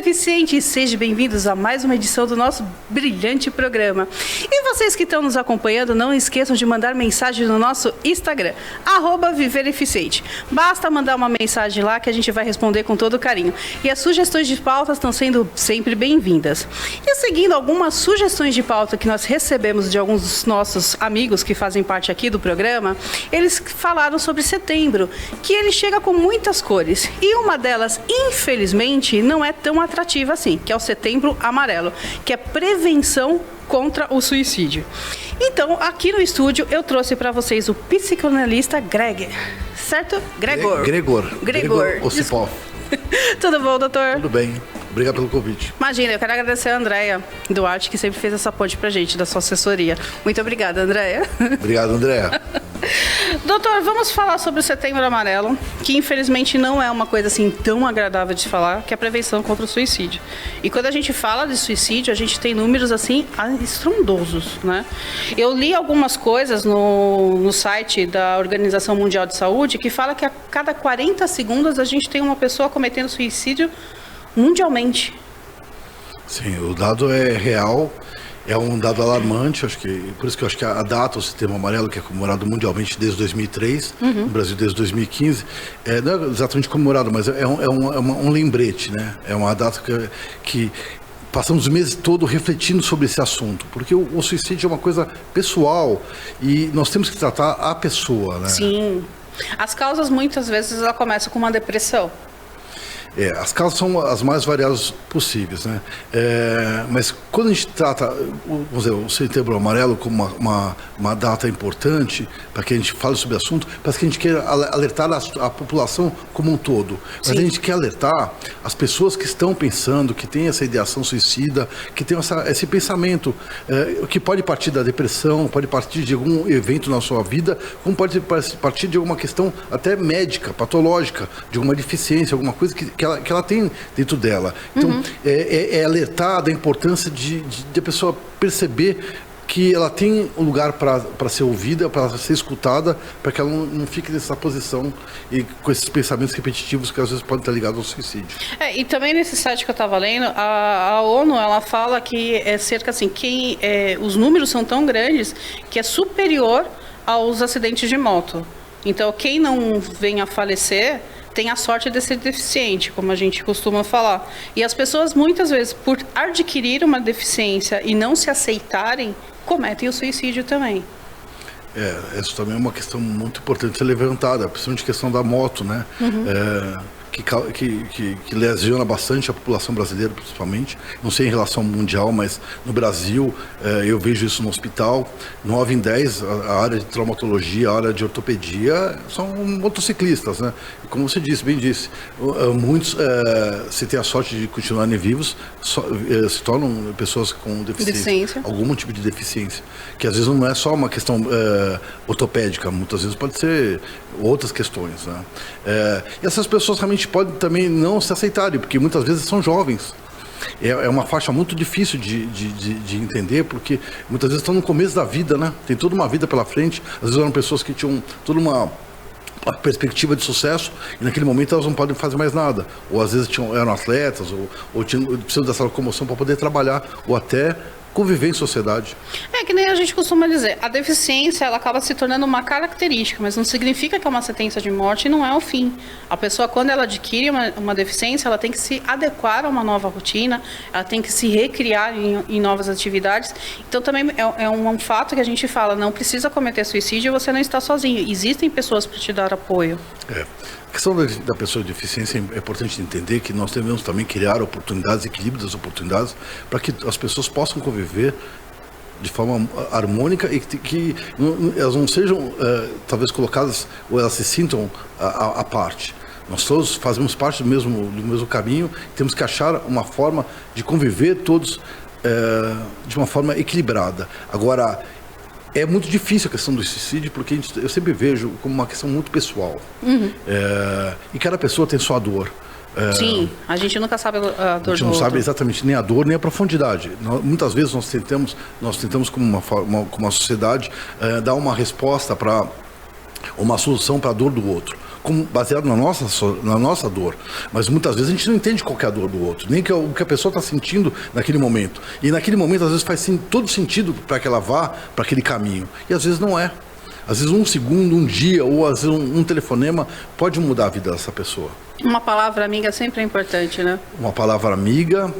Eficiente, sejam bem-vindos a mais uma edição do nosso brilhante programa. E vocês que estão nos acompanhando, não esqueçam de mandar mensagem no nosso Instagram, @ViverEficiente. Basta mandar uma mensagem lá que a gente vai responder com todo carinho. E as sugestões de pautas estão sendo sempre bem-vindas. E seguindo algumas sugestões de pauta que nós recebemos de alguns dos nossos amigos que fazem parte aqui do programa, eles falaram sobre setembro, que ele chega com muitas cores. E uma delas, infelizmente, não é tão atrativa assim, que é o Setembro Amarelo, que é prevenção contra o suicídio. Então, aqui no estúdio, eu trouxe para vocês o psicanalista Greg, certo? Gregor Osipov. Tudo bom, doutor? Tudo bem. Obrigado pelo convite. Imagina, eu quero agradecer a Andréia Duarte, que sempre fez essa ponte pra gente, da sua assessoria. Muito obrigada, Andréia. Obrigado, Andréia. Doutor, vamos falar sobre o Setembro Amarelo, que infelizmente não é uma coisa assim tão agradável de falar, que é a prevenção contra o suicídio. E quando a gente fala de suicídio, a gente tem números assim estrondosos, né? Eu li algumas coisas no site da Organização Mundial de Saúde que fala que a cada 40 segundos a gente tem uma pessoa cometendo suicídio mundialmente. Sim, o dado é real, é um dado alarmante, por isso que eu acho que a data, o Setembro Amarelo, que é comemorado mundialmente desde 2003, no Brasil desde 2015, não é exatamente comemorado, mas é um lembrete, né? É uma data que passamos o mês todo refletindo sobre esse assunto, porque o suicídio é uma coisa pessoal e nós temos que tratar a pessoa, né? Sim. As causas, muitas vezes, ela começa com uma depressão. As causas são as mais variadas possíveis, né? Mas quando a gente trata, vamos dizer, o Setembro Amarelo como uma data importante para que a gente fale sobre o assunto, parece que a gente quer alertar a população como um todo. Mas Sim. A gente quer alertar as pessoas que estão pensando, que têm essa ideação suicida, que têm esse pensamento, que pode partir da depressão, pode partir de algum evento na sua vida, como pode partir de alguma questão até médica, patológica, de alguma deficiência, alguma coisa que ela tem dentro dela. Então, é alertar da importância de a pessoa perceber que ela tem um lugar para ser ouvida, para ser escutada, para que ela não fique nessa posição e com esses pensamentos repetitivos que às vezes podem estar ligados ao suicídio. E também nesse site que eu estava lendo, a ONU, ela fala que é cerca assim, os números são tão grandes que é superior aos acidentes de moto. Então, quem não vem a falecer tem a sorte de ser deficiente, como a gente costuma falar. E as pessoas, muitas vezes, por adquirir uma deficiência e não se aceitarem, cometem o suicídio também. Essa também é uma questão muito importante ser levantada, principalmente a questão da moto, né? Que lesiona bastante a população brasileira, principalmente. Não sei em relação ao mundial, mas no Brasil eu vejo isso no hospital. 9 em 10, a área de traumatologia, a área de ortopedia são motociclistas, né? E como você bem disse, muitos, se tem a sorte de continuarem vivos, se tornam pessoas com deficiência, algum tipo de deficiência, que às vezes não é só uma questão ortopédica, muitas vezes pode ser outras questões, né? E essas pessoas realmente podem também não se aceitarem, porque muitas vezes são jovens. É uma faixa muito difícil de entender, porque muitas vezes estão no começo da vida, né? Tem toda uma vida pela frente. Às vezes eram pessoas que tinham toda uma perspectiva de sucesso e naquele momento elas não podem fazer mais nada. Ou às vezes eram atletas, ou precisam dessa locomoção para poder trabalhar, ou até conviver em sociedade. Que nem a gente costuma dizer, a deficiência ela acaba se tornando uma característica, mas não significa que é uma sentença de morte e não é o fim. A pessoa, quando ela adquire uma deficiência, ela tem que se adequar a uma nova rotina, ela tem que se recriar em novas atividades. Então também é um fato que a gente fala, não precisa cometer suicídio e você não está sozinho. Existem pessoas para te dar apoio. A questão da pessoa com deficiência é importante entender que nós devemos também criar oportunidades, equilíbrio das oportunidades, para que as pessoas possam conviver de forma harmônica e que elas não sejam, talvez, colocadas, ou elas se sintam à parte. Nós todos fazemos parte do mesmo caminho, temos que achar uma forma de conviver todos de uma forma equilibrada. Agora, é muito difícil a questão do suicídio, porque eu sempre vejo como uma questão muito pessoal. E cada pessoa tem sua dor. Sim, a gente nunca sabe a dor do outro. A gente não sabe exatamente nem a dor, nem a profundidade. Muitas vezes nós tentamos como uma sociedade, dar uma resposta uma solução para a dor do outro. baseado na nossa dor. Mas muitas vezes a gente não entende qual é a dor do outro, nem o que a pessoa está sentindo naquele momento. E naquele momento, às vezes, faz todo sentido para que ela vá para aquele caminho. E às vezes não é. Às vezes um segundo, um dia, ou às vezes um telefonema pode mudar a vida dessa pessoa. Uma palavra amiga sempre é importante, né? Uma palavra amiga,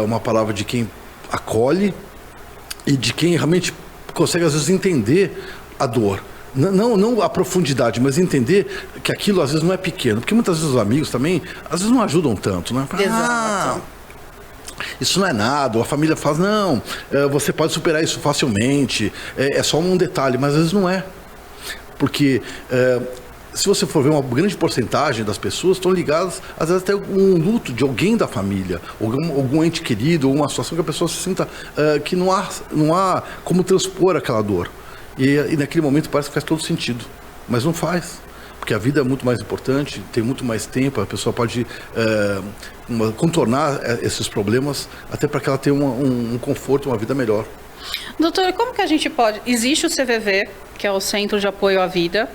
uma palavra de quem acolhe e de quem realmente consegue, às vezes, entender a dor. Não a profundidade, mas entender que aquilo, às vezes, não é pequeno. Porque muitas vezes os amigos também, às vezes, não ajudam tanto, né? Exato. Isso não é nada, ou a família fala, não, você pode superar isso facilmente, é só um detalhe, mas às vezes não é. Porque se você for ver, uma grande porcentagem das pessoas estão ligadas, às vezes, até um luto de alguém da família, algum ente querido, ou uma situação que a pessoa se sinta que não há como transpor aquela dor. E naquele momento parece que faz todo sentido, mas não faz. Porque a vida é muito mais importante, tem muito mais tempo, a pessoa pode contornar esses problemas até para que ela tenha um conforto, uma vida melhor. Doutor, como que a gente pode... Existe o CVV, que é o Centro de Apoio à Vida.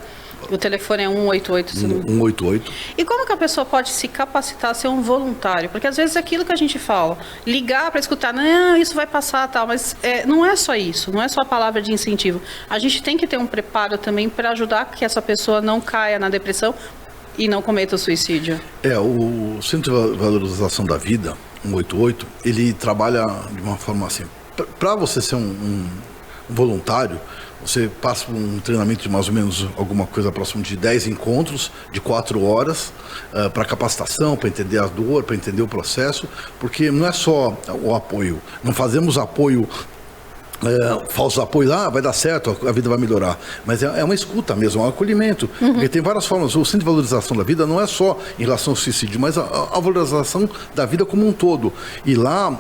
O telefone é 188. 188. E como que a pessoa pode se capacitar a ser um voluntário? Porque às vezes é aquilo que a gente fala, ligar para escutar, não, isso vai passar, tal, mas não é só isso, não é só a palavra de incentivo. A gente tem que ter um preparo também para ajudar que essa pessoa não caia na depressão e não cometa o suicídio. O Centro de Valorização da Vida, 188, ele trabalha de uma forma assim, para você ser um voluntário, você passa por um treinamento de mais ou menos alguma coisa próximo de 10 encontros, de 4 horas, para capacitação, para entender a dor, para entender o processo, porque não é só o apoio, não fazemos apoio, falsos apoios, vai dar certo, a vida vai melhorar, mas é uma escuta mesmo, é um acolhimento, porque tem várias formas. O Centro de Valorização da Vida não é só em relação ao suicídio, mas a valorização da vida como um todo. E lá,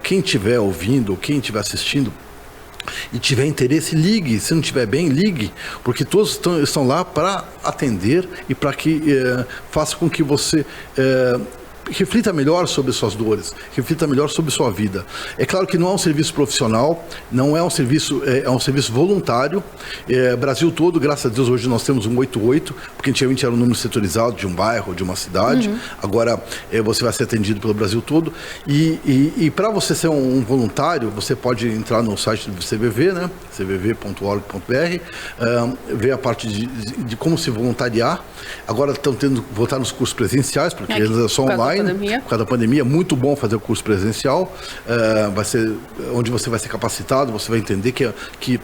quem estiver ouvindo, quem estiver assistindo, e tiver interesse, ligue. Se não estiver bem, ligue, porque todos estão lá para atender e para que faça com que você reflita melhor sobre suas dores, reflita melhor sobre sua vida. É claro que não é um serviço profissional, não é um serviço, é um serviço voluntário. Brasil todo, graças a Deus, hoje nós temos 188, porque antigamente era um número setorizado de um bairro, de uma cidade. Agora você vai ser atendido pelo Brasil todo. E para você ser um voluntário, você pode entrar no site do CVV, né? cvv.org.br, ver a parte de como se voluntariar. Agora estão tendo que voltar nos cursos presenciais, porque eles são online. Por causa da pandemia, é muito bom fazer o curso presencial, vai ser onde você vai ser capacitado, você vai entender que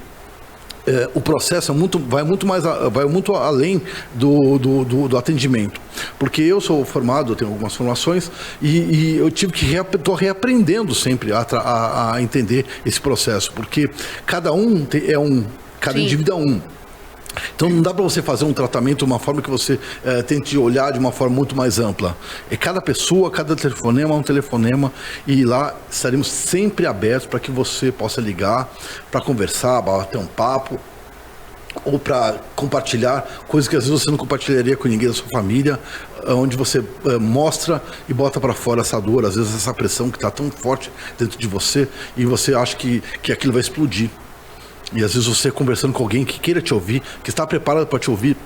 o processo vai muito além do atendimento, porque eu sou formado, eu tenho algumas formações e eu tive que estou reaprendendo sempre a entender esse processo, porque cada indivíduo é um. Então não dá para você fazer um tratamento de uma forma que você tente olhar de uma forma muito mais ampla. Cada pessoa, cada telefonema é um telefonema, e lá estaremos sempre abertos para que você possa ligar, para conversar, bater um papo, ou para compartilhar coisas que às vezes você não compartilharia com ninguém da sua família, onde você mostra e bota para fora essa dor, às vezes essa pressão que está tão forte dentro de você, e você acha que aquilo vai explodir. E às vezes você conversando com alguém que queira te ouvir, que está preparado para te ouvir,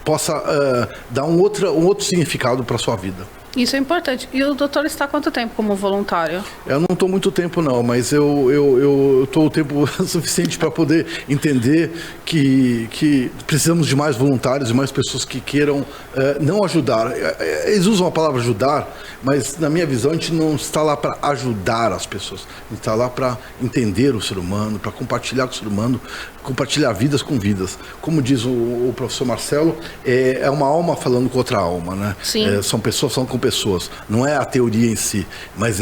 possa dar um outro significado para a sua vida. Isso é importante. E o doutor está há quanto tempo como voluntário? Eu não estou muito tempo não, mas eu estou o tempo suficiente para poder entender que precisamos de mais voluntários, de mais pessoas que queiram não ajudar. Eles usam a palavra ajudar, mas na minha visão a gente não está lá para ajudar as pessoas. A gente está lá para entender o ser humano, para compartilhar com o ser humano, compartilhar vidas com vidas. Como diz o professor Marcelo, é uma alma falando com outra alma, né? Sim. São pessoas falando com pessoas. Não é a teoria em si, mas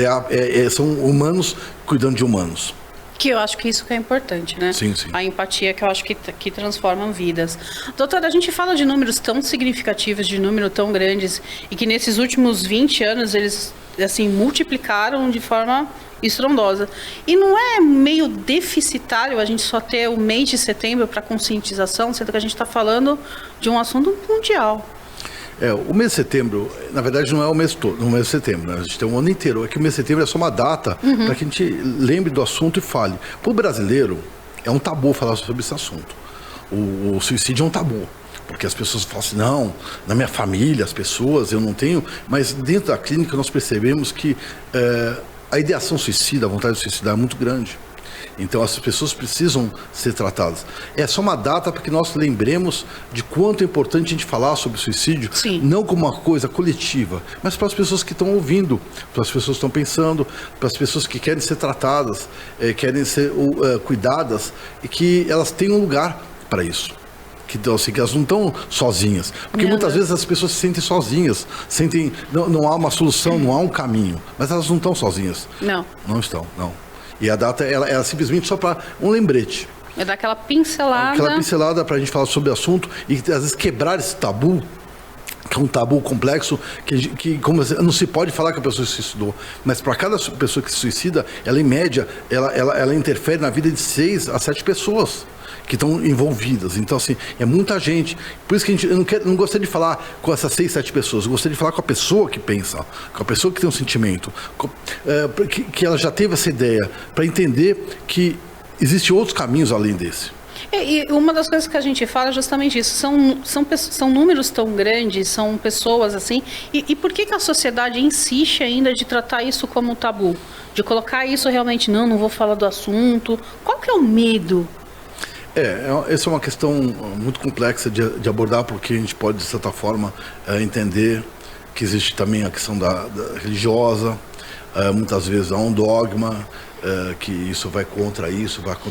são humanos cuidando de humanos. Que eu acho que isso que é importante, né? Sim, sim. A empatia que eu acho que transforma vidas. Doutora, a gente fala de números tão significativos, de números tão grandes, e que nesses últimos 20 anos eles assim multiplicaram de forma estrondosa. E não é meio deficitário a gente só ter o mês de setembro para conscientização, sendo que a gente está falando de um assunto mundial. O mês de setembro, na verdade, não é o mês todo, no mês de setembro, né? A gente tem um ano inteiro. É que o mês de setembro é só uma data para que a gente lembre do assunto e fale. Para o brasileiro, é um tabu falar sobre esse assunto. O suicídio é um tabu. Porque as pessoas falam assim, não, na minha família, as pessoas, eu não tenho... Mas dentro da clínica nós percebemos que a ideação suicida, a vontade de suicidar é muito grande. Então as pessoas precisam ser tratadas. É só uma data para que nós lembremos de quanto é importante a gente falar sobre suicídio, Sim. não como uma coisa coletiva, mas para as pessoas que estão ouvindo, para as pessoas que estão pensando, para as pessoas que querem ser tratadas, querem ser cuidadas e que elas tenham um lugar para isso. Que elas não estão sozinhas. Porque muitas vezes as pessoas se sentem sozinhas, não há uma solução, não há um caminho, mas elas não estão sozinhas. Não estão, não. E a data, ela é simplesmente só para um lembrete. É daquela pincelada. Aquela pincelada para a gente falar sobre o assunto e, às vezes, quebrar esse tabu, que é um tabu complexo, que como não se pode falar que a pessoa se suicidou. Mas para cada pessoa que se suicida, ela, em média, ela interfere na vida de 6 a 7 pessoas que estão envolvidas. Então, assim, é muita gente. Por isso que eu não gostaria de falar com essas 6, 7 pessoas. Eu gostaria de falar com a pessoa que pensa, com a pessoa que tem um sentimento, que ela já teve essa ideia, para entender que existem outros caminhos além desse. E uma das coisas que a gente fala é justamente isso. São números tão grandes, são pessoas assim. E por que a sociedade insiste ainda de tratar isso como tabu? De colocar isso realmente, não vou falar do assunto. Qual que é o medo? Essa é uma questão muito complexa de abordar, porque a gente pode, de certa forma, entender que existe também a questão da religiosa, muitas vezes há um dogma, que isso vai contra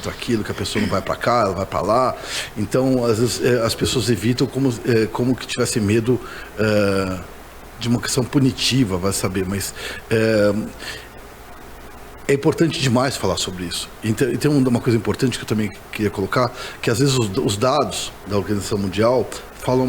aquilo, que a pessoa não vai para cá, ela vai para lá. Então, às vezes, as pessoas evitam como que tivesse medo de uma questão punitiva, vai saber, mas... É importante demais falar sobre isso. E tem uma coisa importante que eu também queria colocar, que às vezes os dados da Organização Mundial falam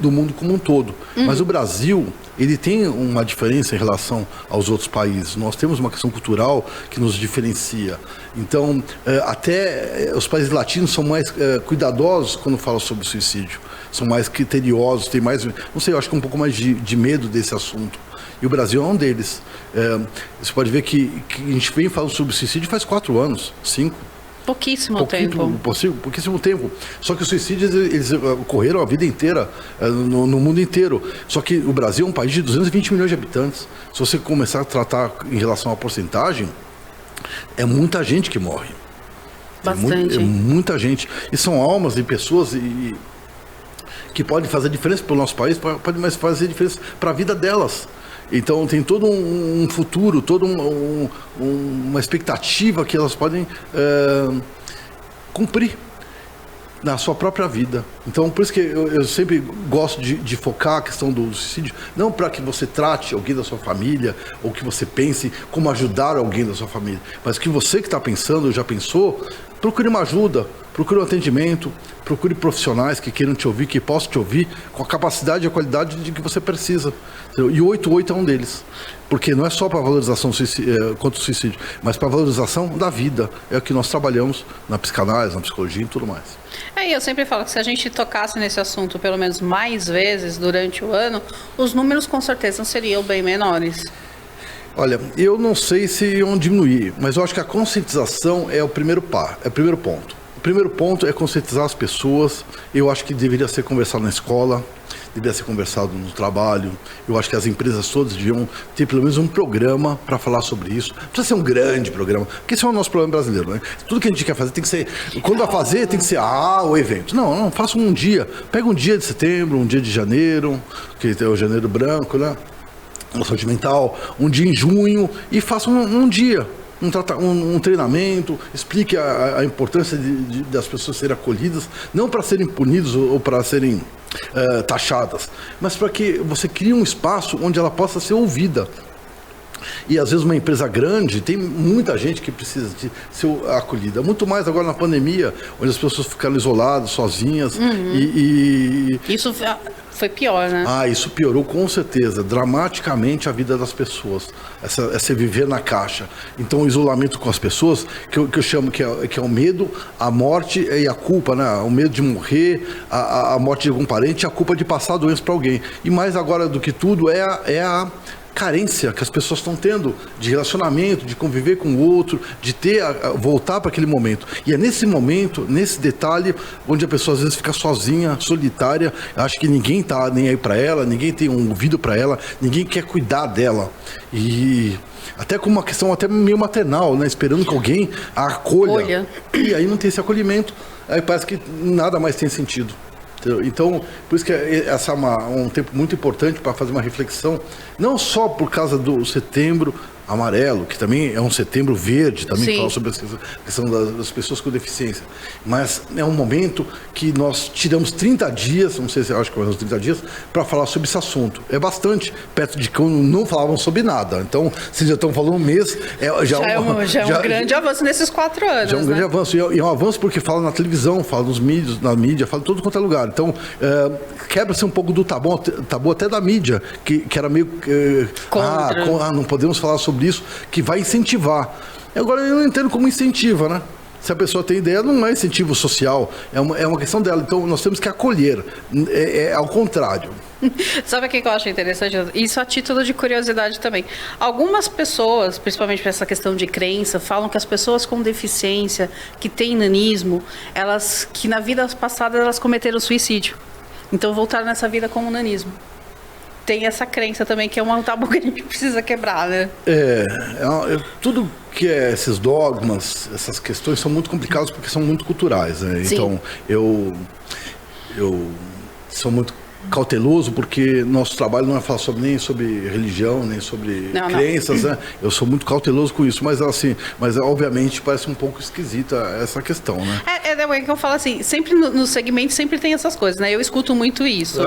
do mundo como um todo. Mas o Brasil, ele tem uma diferença em relação aos outros países. Nós temos uma questão cultural que nos diferencia. Então, até os países latinos são mais cuidadosos quando falam sobre suicídio. São mais criteriosos, tem mais... Não sei, eu acho que um pouco mais de medo desse assunto. E o Brasil é um deles. Você pode ver que a gente vem falando sobre suicídio faz 4 anos, 5. Pouquíssimo tempo. Só que os suicídios, eles ocorreram a vida inteira, no mundo inteiro. Só que o Brasil é um país de 220 milhões de habitantes. Se você começar a tratar em relação à porcentagem, é muita gente que morre. Bastante. É muita gente. E são almas de pessoas que podem fazer diferença para o nosso país, podem mais fazer diferença para a vida delas. Então tem todo um futuro, toda uma expectativa que elas podem cumprir na sua própria vida. Então por isso que eu sempre gosto de focar a questão do suicídio, não para que você trate alguém da sua família, ou que você pense como ajudar alguém da sua família, mas que você que está pensando, ou já pensou, procure uma ajuda, procure um atendimento, procure profissionais que queiram te ouvir, que possam te ouvir com a capacidade e a qualidade de que você precisa. E o 88 é um deles. Porque não é só para a valorização contra o suicídio, mas para a valorização da vida. É o que nós trabalhamos na psicanálise, na psicologia e tudo mais. E eu sempre falo que se a gente tocasse nesse assunto pelo menos mais vezes durante o ano, os números com certeza seriam bem menores. Olha, eu não sei se iam diminuir, mas eu acho que a conscientização é o primeiro ponto. O primeiro ponto é conscientizar as pessoas. Eu acho que deveria ser conversado na escola, deveria ser conversado no trabalho. Eu acho que as empresas todas deviam ter pelo menos um programa para falar sobre isso. Não precisa ser um grande programa, porque esse é o nosso problema brasileiro, né? Tudo que a gente quer fazer tem que ser... Quando vai fazer, tem que ser o evento. Não, faça um dia. Pega um dia de setembro, um dia de janeiro, que é o janeiro branco, né? Saúde mental, um dia em junho, e faça um dia, um treinamento, explique a importância das pessoas serem acolhidas, não para serem punidas ou para serem taxadas, mas para que você crie um espaço onde ela possa ser ouvida. E às vezes uma empresa grande tem muita gente que precisa de ser acolhida. Muito mais agora na pandemia, onde as pessoas ficaram isoladas, sozinhas. Isso foi pior, né? Isso piorou com certeza, dramaticamente a vida das pessoas. Essa viver na caixa. Então o isolamento com as pessoas, que eu chamo que é o medo, a morte e a culpa, né? O medo de morrer, a morte de algum parente e a culpa de passar a doença para alguém. E mais agora do que tudo é a carência que as pessoas estão tendo de relacionamento, de conviver com o outro, de voltar para aquele momento. E é nesse momento, nesse detalhe, onde a pessoa às vezes fica sozinha, solitária, acha que ninguém está nem aí para ela, ninguém tem um ouvido para ela, ninguém quer cuidar dela. E até com uma questão até meio maternal, né? Esperando que alguém a acolha. E aí não tem esse acolhimento, aí parece que nada mais tem sentido. Então, por isso que essa é um tempo muito importante para fazer uma reflexão, não só por causa do Setembro Amarelo, que também é um Setembro Verde, também fala sobre a questão das pessoas com deficiência, mas é um momento que nós tiramos 30 dias, não sei se eu acho que vai uns 30 dias, para falar sobre esse assunto. É bastante, perto de que não falavam sobre nada. Então, vocês já estão falando um mês, já é um grande avanço nesses 4 anos. Já é um grande avanço, e é um avanço porque fala na televisão, fala nos mídias, na mídia, fala em todo quanto é lugar. Então, quebra-se um pouco do tabu até da mídia, que era meio... não podemos falar sobre isso, que vai incentivar. Agora, eu não entendo como incentiva, né? Se a pessoa tem ideia, não é incentivo social, é uma questão dela. Então, nós temos que acolher, é ao contrário. Sabe o que eu acho interessante? Isso a título de curiosidade também. Algumas pessoas, principalmente para essa questão de crença, falam que as pessoas com deficiência, que têm nanismo, que na vida passada elas cometeram suicídio. Então, voltaram nessa vida com o nanismo. Tem essa crença também, que é um tabu que a gente precisa quebrar, né? Tudo que é esses dogmas, essas questões são muito complicadas porque são muito culturais, né? Sim. Então, eu sou muito cauteloso porque nosso trabalho não é falar nem sobre religião, nem sobre crenças, né? Eu sou muito cauteloso com isso, mas assim, obviamente parece um pouco esquisita essa questão, né? É que eu falo assim, sempre no segmento sempre tem essas coisas, né? Eu escuto muito isso.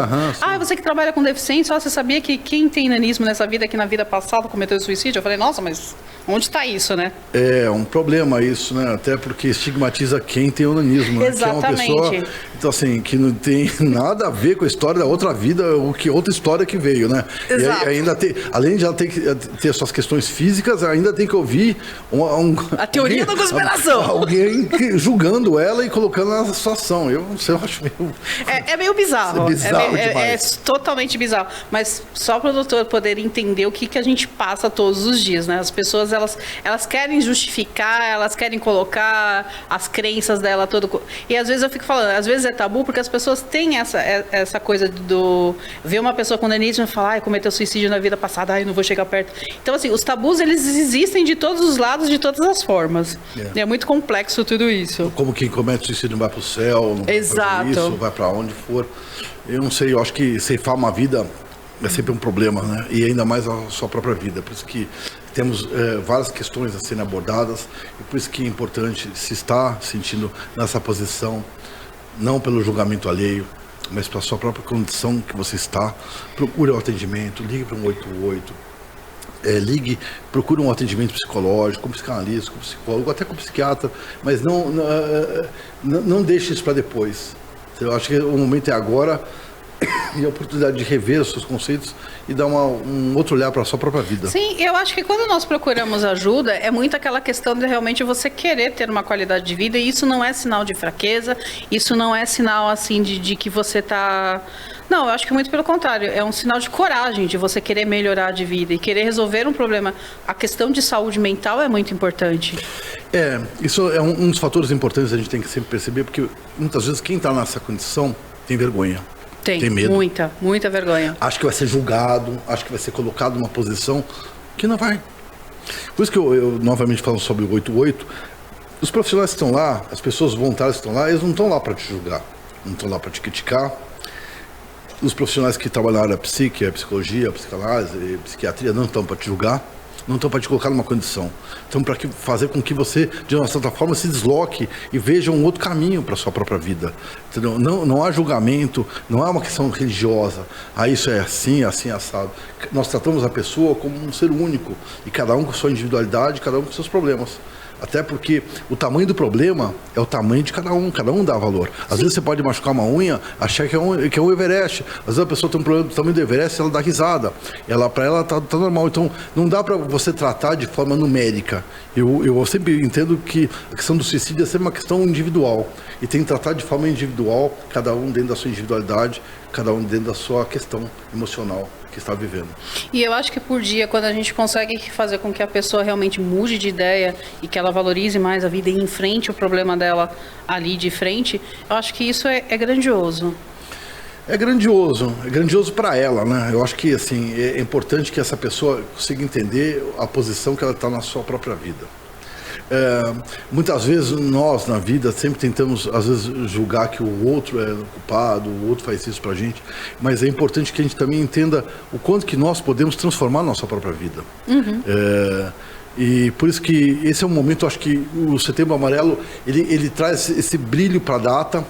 Você que trabalha com deficiência, você sabia que quem tem nanismo nessa vida, que na vida passada cometeu suicídio? Eu falei, nossa, mas onde está isso, né? É um problema isso, né? Até porque estigmatiza quem tem o nanismo, né? Exatamente. Que é uma pessoa, então assim, que não tem nada a ver com a história da outra vida, ou que outra história que veio, né? Exato. E ainda além de ela ter suas questões físicas, ainda tem que ouvir a teoria da conspiração. Alguém julgando ela e colocando na situação. Eu não sei, eu acho meio... É meio bizarro. É totalmente bizarro. Mas só para o doutor poder entender o que a gente passa todos os dias, né? As pessoas, elas querem justificar, elas querem colocar as crenças dela todo. E às vezes eu fico falando, às vezes é tabu porque as pessoas têm essa coisa ver uma pessoa com nanismo e falar, cometeu suicídio na vida passada, não vou chegar perto. Então, assim, os tabus, eles existem de todos os lados, de todas as formas. É muito complexo tudo isso. Como quem comete suicídio não vai para o céu, não Exato. Vai isso, vai para onde for. Eu não sei, eu acho que ceifar uma vida é sempre um problema, né? E ainda mais a sua própria vida. Por isso que temos várias questões a serem abordadas e por isso que é importante se estar sentindo nessa posição, não pelo julgamento alheio, mas para a sua própria condição que você está, procure o atendimento, ligue para um 188, procure um atendimento psicológico, com psicanalista, com psicólogo, até com psiquiatra, mas não deixe isso para depois. Eu acho que o momento é agora e a oportunidade de rever os seus conceitos e dar um outro olhar para a sua própria vida. Sim, eu acho que quando nós procuramos ajuda, é muito aquela questão de realmente você querer ter uma qualidade de vida, e isso não é sinal de fraqueza, isso não é sinal assim de que você está... Não, eu acho que muito pelo contrário, é um sinal de coragem, de você querer melhorar de vida e querer resolver um problema. A questão de saúde mental é muito importante. Isso é um dos fatores importantes que a gente tem que sempre perceber, porque muitas vezes quem está nessa condição tem vergonha. Tem medo. Muita vergonha. Acho que vai ser julgado, acho que vai ser colocado numa posição que não vai. Por isso que eu novamente falo sobre o 88, os profissionais que estão lá, as pessoas voluntárias que estão lá, eles não estão lá para te julgar, não estão lá para te criticar. Os profissionais que trabalham na área psicologia, psicanálise, psiquiatria, não estão para te julgar, não estão para te colocar numa condição. Estão para fazer com que você, de uma certa forma, se desloque e veja um outro caminho para a sua própria vida. Entendeu? Não há julgamento, não há uma questão religiosa. Isso é assim, assim, assado. Nós tratamos a pessoa como um ser único, e cada um com sua individualidade, cada um com seus problemas. Até porque o tamanho do problema é o tamanho de cada um dá valor. Às vezes você pode machucar uma unha, achar que é um Everest. Às vezes a pessoa tem um problema do tamanho do Everest, ela dá risada. Para ela tá normal. Então não dá para você tratar de forma numérica. Eu sempre entendo que a questão do suicídio é sempre uma questão individual. E tem que tratar de forma individual, cada um dentro da sua individualidade, cada um dentro da sua questão emocional. que está vivendo. E eu acho que por dia, quando a gente consegue fazer com que a pessoa realmente mude de ideia e que ela valorize mais a vida e enfrente o problema dela ali de frente, eu acho que isso é grandioso. É grandioso para ela, né? Eu acho que assim, é importante que essa pessoa consiga entender a posição que ela está na sua própria vida. Muitas vezes nós na vida sempre tentamos às vezes julgar que o outro é o culpado, o outro faz isso pra gente, mas é importante que a gente também entenda o quanto que nós podemos transformar a nossa própria vida. E por isso que esse é um momento, acho que o Setembro Amarelo ele traz esse brilho para a data.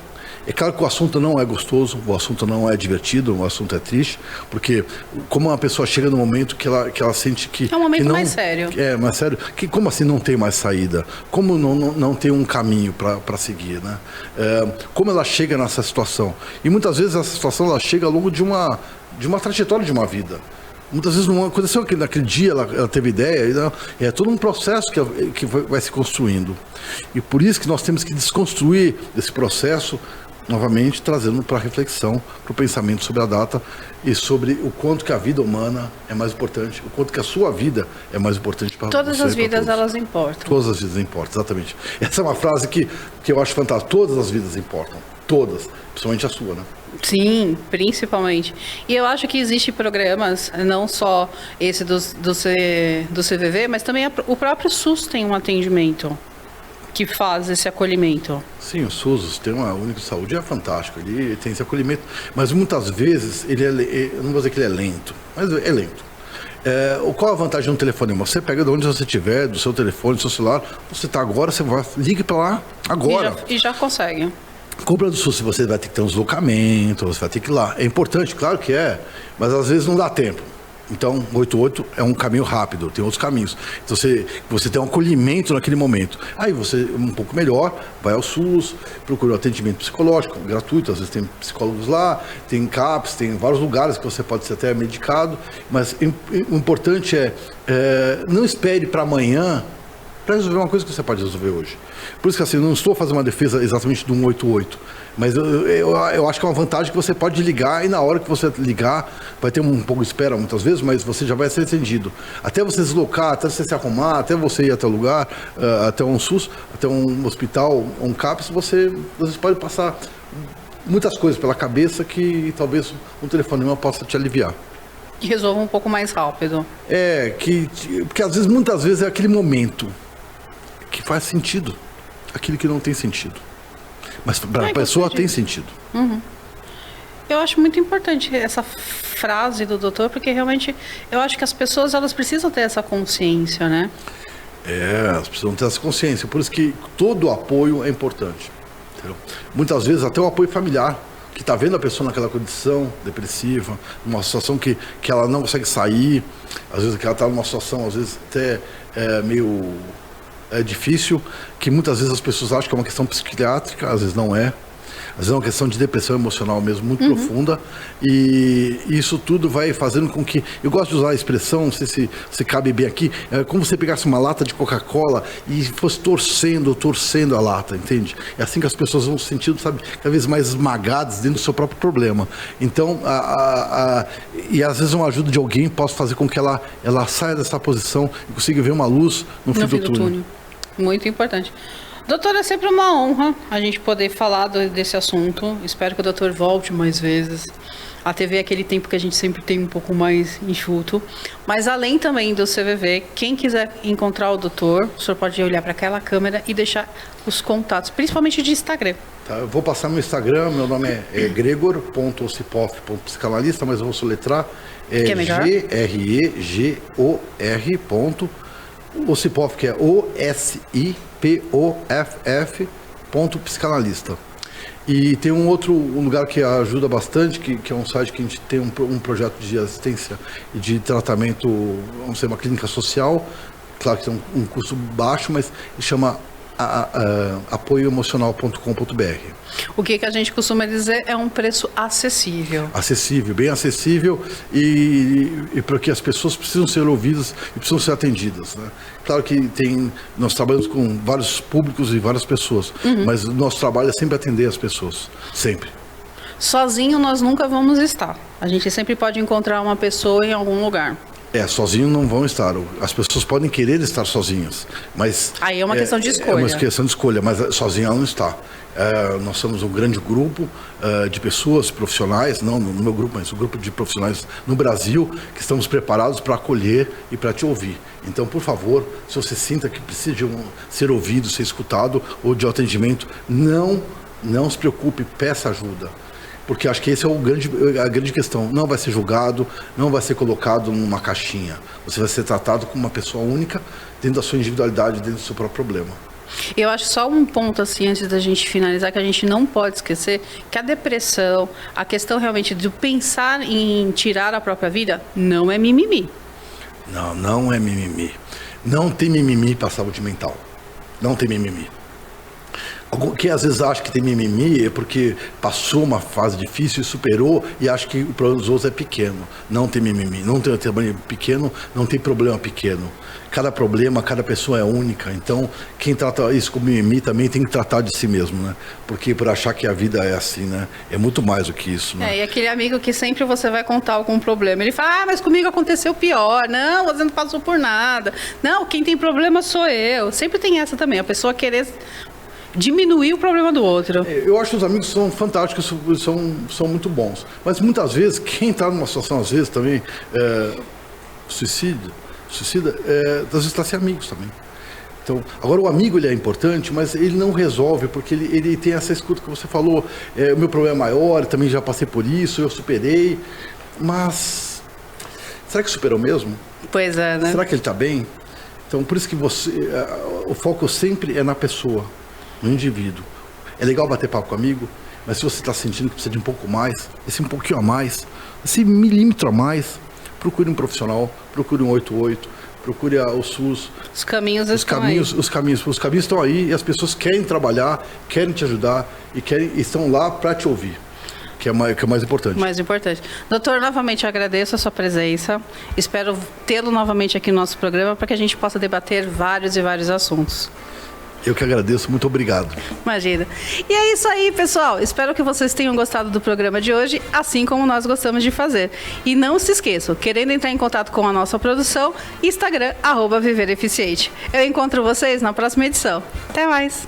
É claro que o assunto não é gostoso, o assunto não é divertido, o assunto é triste, porque como uma pessoa chega no momento que ela sente que... É um momento que não, mais sério. Mais sério. Que como assim não tem mais saída? Como não tem um caminho para seguir, né? Como ela chega nessa situação? E muitas vezes essa situação ela chega ao longo de uma trajetória de uma vida. Muitas vezes não aconteceu que naquele dia ela teve ideia, é todo um processo que vai se construindo. E por isso que nós temos que desconstruir esse processo, novamente trazendo para a reflexão, para o pensamento sobre a data e sobre o quanto que a vida humana é mais importante, o quanto que a sua vida é mais importante para todas as vidas elas importam. Todas as vidas importam, exatamente. Essa é uma frase que eu acho fantástica. Todas as vidas importam, todas, principalmente a sua, né? Sim, principalmente. E eu acho que existem programas, não só esse do CVV, mas também o próprio SUS tem um atendimento que faz esse acolhimento. Sim, o SUS, o Sistema Único de Saúde, é fantástico, ele tem esse acolhimento, mas muitas vezes eu não vou dizer que ele é lento, mas é lento. Qual a vantagem de um telefonema? Você pega de onde você estiver, do seu telefone, do seu celular, você está agora, você ligue para lá agora. E já consegue. Compra do SUS, você vai ter que ter um deslocamento, você vai ter que ir lá. É importante, claro que é, mas às vezes não dá tempo. Então, 88 é um caminho rápido, tem outros caminhos. Então, você tem um acolhimento naquele momento. Aí você, um pouco melhor, vai ao SUS, procura um atendimento psicológico, gratuito, às vezes tem psicólogos lá, tem CAPS, tem vários lugares que você pode ser até medicado, mas o importante não espere para amanhã para resolver uma coisa que você pode resolver hoje. Por isso que assim, eu não estou fazendo uma defesa exatamente do 188, mas eu acho que é uma vantagem que você pode ligar e na hora que você ligar, vai ter um pouco de espera muitas vezes, mas você já vai ser atendido. Até você deslocar, até você se arrumar, até você ir até o lugar, até um SUS, até um hospital, um CAPS, você pode passar muitas coisas pela cabeça que talvez um telefonema possa te aliviar. Que resolva um pouco mais rápido. Porque às vezes, muitas vezes é aquele momento que faz sentido, aquilo que não tem sentido. Mas para a pessoa tem sentido. Uhum. Eu acho muito importante essa frase do doutor, porque realmente eu acho que as pessoas elas precisam ter essa consciência, né? Elas precisam ter essa consciência. Por isso que todo apoio é importante. Entendeu? Muitas vezes até o apoio familiar, que está vendo a pessoa naquela condição depressiva, numa situação que ela não consegue sair, às vezes que ela está numa situação, às vezes até meio difícil, que muitas vezes as pessoas acham que é uma questão psiquiátrica, às vezes não é. Às vezes é uma questão de depressão emocional mesmo, muito profunda, e isso tudo vai fazendo com que, eu gosto de usar a expressão, não sei se cabe bem aqui, é como se você pegasse uma lata de Coca-Cola e fosse torcendo a lata, entende? É assim que as pessoas vão se sentindo, sabe, cada vez mais esmagadas dentro do seu próprio problema. Então, e às vezes uma ajuda de alguém pode fazer com que ela saia dessa posição e consiga ver uma luz no fim do túnel. Muito importante. Doutor, é sempre uma honra a gente poder falar desse assunto. Espero que o doutor volte mais vezes. A TV é aquele tempo que a gente sempre tem um pouco mais enxuto. Mas além também do CVV, quem quiser encontrar o doutor, o senhor pode olhar para aquela câmera e deixar os contatos, principalmente de Instagram. Tá, eu vou passar meu Instagram, meu nome é gregor.osipov.psicanalista, mas eu vou soletrar. Que é melhor? GREGOR. Osipov, que é OSIPOFF.psicanalista. E tem um lugar que ajuda bastante, que é um site que a gente tem um projeto de assistência e de tratamento, vamos dizer, uma clínica social. Claro que tem um custo baixo, mas chama apoioemocional.com.br. O que a gente costuma dizer é um preço acessível. Acessível, bem acessível, e porque as pessoas precisam ser ouvidas e precisam ser atendidas, né? Claro que nós trabalhamos com vários públicos e várias pessoas, mas o nosso trabalho é sempre atender as pessoas, sempre. sozinho nós nunca vamos estar. A gente sempre pode encontrar uma pessoa em algum lugar. Sozinho não vão estar. As pessoas podem querer estar sozinhas, mas... Aí é uma questão de escolha. É uma questão de escolha, mas sozinha ela não está. Nós somos um grande grupo de pessoas profissionais, não no meu grupo, mas um grupo de profissionais no Brasil, que estamos preparados para acolher e para te ouvir. Então, por favor, se você sinta que precisa de ser ouvido, ser escutado ou de atendimento, não se preocupe, peça ajuda. Porque acho que esse é a grande questão. Não vai ser julgado, não vai ser colocado numa caixinha. Você vai ser tratado como uma pessoa única, dentro da sua individualidade, dentro do seu próprio problema. Eu acho só um ponto, assim, antes da gente finalizar, que a gente não pode esquecer, que a depressão, a questão realmente de pensar em tirar a própria vida, não é mimimi. Não é mimimi. Não tem mimimi para a saúde mental. Não tem mimimi. Quem às vezes acha que tem mimimi é porque passou uma fase difícil e superou e acha que o problema dos outros é pequeno. Não tem mimimi, não tem tamanho pequeno, não tem problema pequeno. Cada problema, cada pessoa é única. Então, quem trata isso como mimimi também tem que tratar de si mesmo, né? Porque por achar que a vida é assim, né? É muito mais do que isso, né? E aquele amigo que sempre você vai contar algum problema. Ele fala, mas comigo aconteceu pior. Não, você não passou por nada. Não, quem tem problema sou eu. Sempre tem essa também, a pessoa querer diminuir o problema do outro. Eu acho que os amigos são fantásticos, são muito bons. Mas muitas vezes, quem está numa situação, às vezes também, suicida, às vezes está sem amigos também. Então, agora o amigo ele é importante, mas ele não resolve, porque ele tem essa escuta que você falou, o meu problema é maior, também já passei por isso, eu superei, mas será que superou mesmo? Pois é, né? Será que ele está bem? Então, por isso que o foco sempre é na pessoa, no indivíduo. É legal bater papo com o amigo, mas se você está sentindo que precisa de um pouco mais, esse um pouquinho a mais, esse milímetro a mais, procure um profissional, procure um 88, procure o SUS. Os caminhos estão aí e as pessoas querem trabalhar, querem te ajudar e estão lá para te ouvir. Que é o mais importante. Mais importante. Doutor, novamente agradeço a sua presença. Espero tê-lo novamente aqui no nosso programa para que a gente possa debater vários e vários assuntos. Eu que agradeço, muito obrigado. Imagina. E é isso aí, pessoal. Espero que vocês tenham gostado do programa de hoje, assim como nós gostamos de fazer. E não se esqueçam, querendo entrar em contato com a nossa produção, Instagram, @vivereficiente. Eu encontro vocês na próxima edição. Até mais!